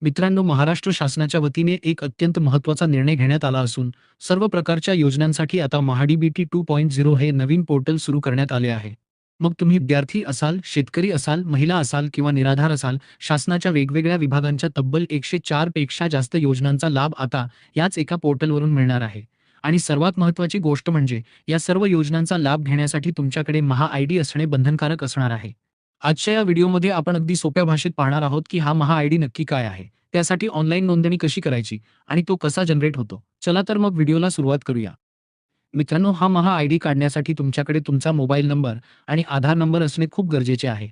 मित्रांनो, महाराष्ट्र शासनाच्या वतीने एक अत्यंत महत्त्वाचा निर्णय घेण्यात आला असून, सर्व प्रकारच्या योजनांसाठी आता महाडीबीटी 2.0 हे नवीन पोर्टल सुरू करण्यात आले आहे. मग तुम्ही विद्यार्थी असाल, शेतकरी असाल, महिला असाल किंवा निराधार असाल, शासनाच्या वेगवेगळ्या विभागांच्या तब्बल 104 पेक्षा जास्त योजनांचा लाभ आता याच एका पोर्टलवरून मिळणार आहे. आणि सर्वात महत्त्वाची गोष्ट म्हणजे, या सर्व योजनांचा लाभ घेण्यासाठी तुमच्याकडे महा आयडी असणे बंधनकारक असणार आहे. आजच्या या व्हिडिओमध्ये आपण अगदी सोप्या भाषेत पाहणार आहोत की हा महा आयडी नक्की काय आहे, त्यासाठी ऑनलाईन नोंदणी कशी करायची आणि तो कसा जनरेट होतो. चला तर मग व्हिडिओला सुरुवात करूया. मित्रांनो, हा महा आयडी काढण्यासाठी तुमच्याकडे तुमचा मोबाईल नंबर आणि आधार नंबर असणे खूप गरजेचे आहे.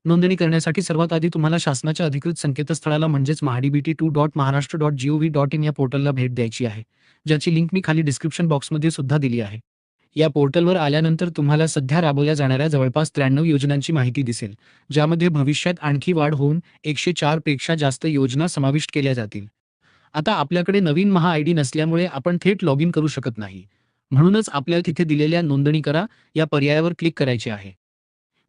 नोंदणी करण्यासाठी सर्वात आधी तुम्हाला शासनाच्या अधिकृत संकेतस्थळाला म्हणजेच mahadbt2.maharashtra.gov.in या पोर्टलला भेट द्यायची आहे, ज्याची लिंक मी खाली डिस्क्रिप्शन बॉक्समध्ये सुद्धा दिली आहे. या पोर्टलवर आल्यानंतर तुम्हाला सध्या राबवल्या जाणाऱ्या जवळपास 93 योजनांची माहिती दिसेल, ज्यामध्ये भविष्यात आणखी वाढ होऊन 104 पेक्षा जास्त योजना समाविष्ट केल्या जातील. आता आपल्याकडे नवीन महा आयडी नसल्यामुळे आपण थेट लॉग इन करू शकत नाही. म्हणूनच आपल्याला तिथे दिलेल्या नोंदणी करा या पर्यायावर क्लिक करायचे आहे.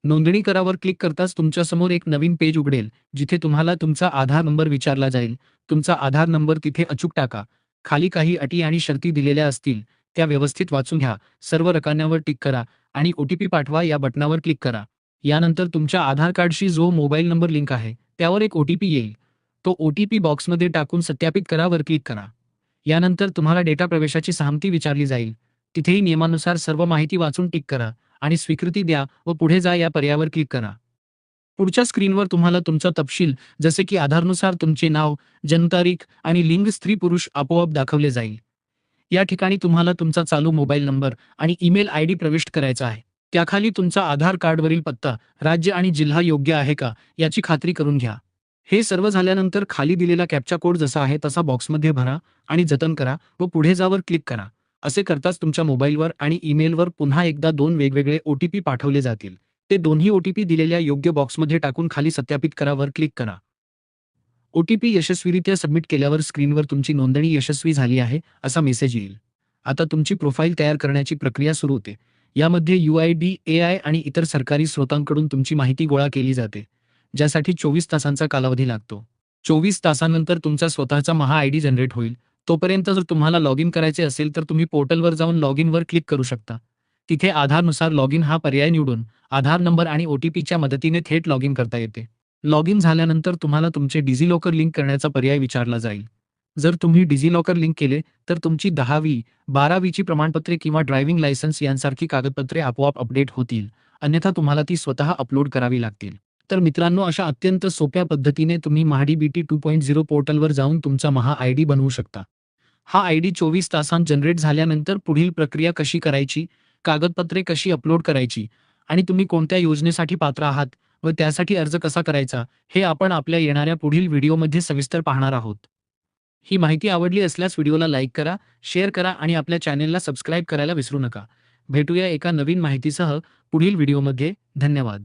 नोंदणी करावर क्लिक करताच तुमच्यासमोर एक नवीन पेज उघडेल, जिथे तुम्हाला तुमचा आधार नंबर विचारला जाईल. तुमचा आधार नंबर तिथे अचूक टाका. खाली काही अटी आणि शर्ती दिलेल्या असतील, त्या व्यवस्थित वाचून घ्या. सर्व रकान्यावर टिक करा आणि OTP पाठवा या बटनावर क्लिक करा. यानंतर तुमच्या आधार कार्डशी जो मोबाईल नंबर लिंक आहे, त्यावर एक OTP येईल. तो OTP बॉक्समध्ये टाकून सत्यापित करा वर क्लिक करा. यानंतर तुम्हाला डेटा प्रवेशाची सहमती विचारली जाईल. तिथेही नियमानुसार सर्व माहिती वाचून टिक करा आणि स्वीकृती द्या व पुढे जा या पर्यायावर क्लिक करा. पुढच्या स्क्रीनवर तुम्हाला तुमचा तपशील, जसे की आधारनुसार तुमचे नाव, जन्मतारीख आणि लिंग स्त्री-पुरुष आपोआप दाखवले जाईल. या ठिकाणी तुम्हाला तुमचा चालू मोबाईल नंबर आणि ईमेल आयडी प्रविष्ट करायचा आहे. त्याखाली तुमचा आधार कार्डवरील पत्ता, राज्य आणि जिल्हा योग्य आहे का याची खात्री करून घ्या. हे सर्व झाल्यानंतर खाली दिलेला कॅप्चा कोड जसा आहे तसा बॉक्समध्ये भरा आणि जतन करा व पुढे जावर क्लिक करा. असे करताच तुमच्या मोबाईलवर आणि ईमेलवर पुन्हा एकदा 2 वेगवेगळे OTP पाठवले जातील. ते दोन्ही OTP दिलेल्या योग्य बॉक्समध्ये टाकून खाली सत्यापित करा वर क्लिक करा. OTP यशस्वीरित्या सबमिट केल्यावर स्क्रीनवर तुमची नोंदणी यशस्वी झाली आहे असा मेसेज येईल. आता तुमची प्रोफाईल तयार करण्याची प्रक्रिया सुरू होते. यामध्ये UID, AI आणि इतर सरकारी स्रोतांकडून तुमची माहिती गोळा केली जाते, ज्यासाठी 24 तासांचा कालावधी लागतो. 24 तासानंतर तुमचा स्वतःचा महा आयडी जनरेट होईल. तोपर्यंत जर तुम्हाला लॉग इन करायचे असेल तर तुम्ही पोर्टलवर जाऊन लॉग इनवर क्लिक करू शकता. तिथे आधारनुसार लॉग इन हा पर्याय निवडून आधार नंबर आणि OTPच्या मदतीने थेट लॉग इन करता येते. लॉग इन झाल्यानंतर तुम्हाला तुमचे डिजिलॉकर लिंक करण्याचा पर्याय विचारला जाईल. जर तुम्ही डिजिलॉकर लिंक केले तर तुमची 10वी, 12वीची प्रमाणपत्रे किंवा ड्रायव्हिंग लायसन्स यांसारखी कागदपत्रे आपोआप अपडेट होतील. अन्यथा तुम्हाला ती स्वतः अपलोड करावी लागतील. तर मित्रांनो, अशा अत्यंत सोप्या पद्धतीने तुम्ही महाडीबीटी 2.0 पोर्टलवर जाऊन तुमचा महा आयडी बनवू शकता. हा आयडी 24 तासांत जनरेट झाल्यानंतर पुढील प्रक्रिया कशी करायची, कागदपत्रे कशी अपलोड करायची आणि तुम्ही कोणत्या योजनेसाठी पात्र आहात व त्यासाठी अर्ज कसा करायचा, हे आपण आपल्या येणाऱ्या पुढील व्हिडिओमध्ये सविस्तर पाहणार आहोत. ही माहिती आवडली असल्यास व्हिडिओला लाईक करा, शेअर करा आणि आपल्या चॅनेलला सबस्क्राईब करायला विसरू नका. भेटूया एका नवीन माहितीसह पुढील व्हिडिओमध्ये. धन्यवाद.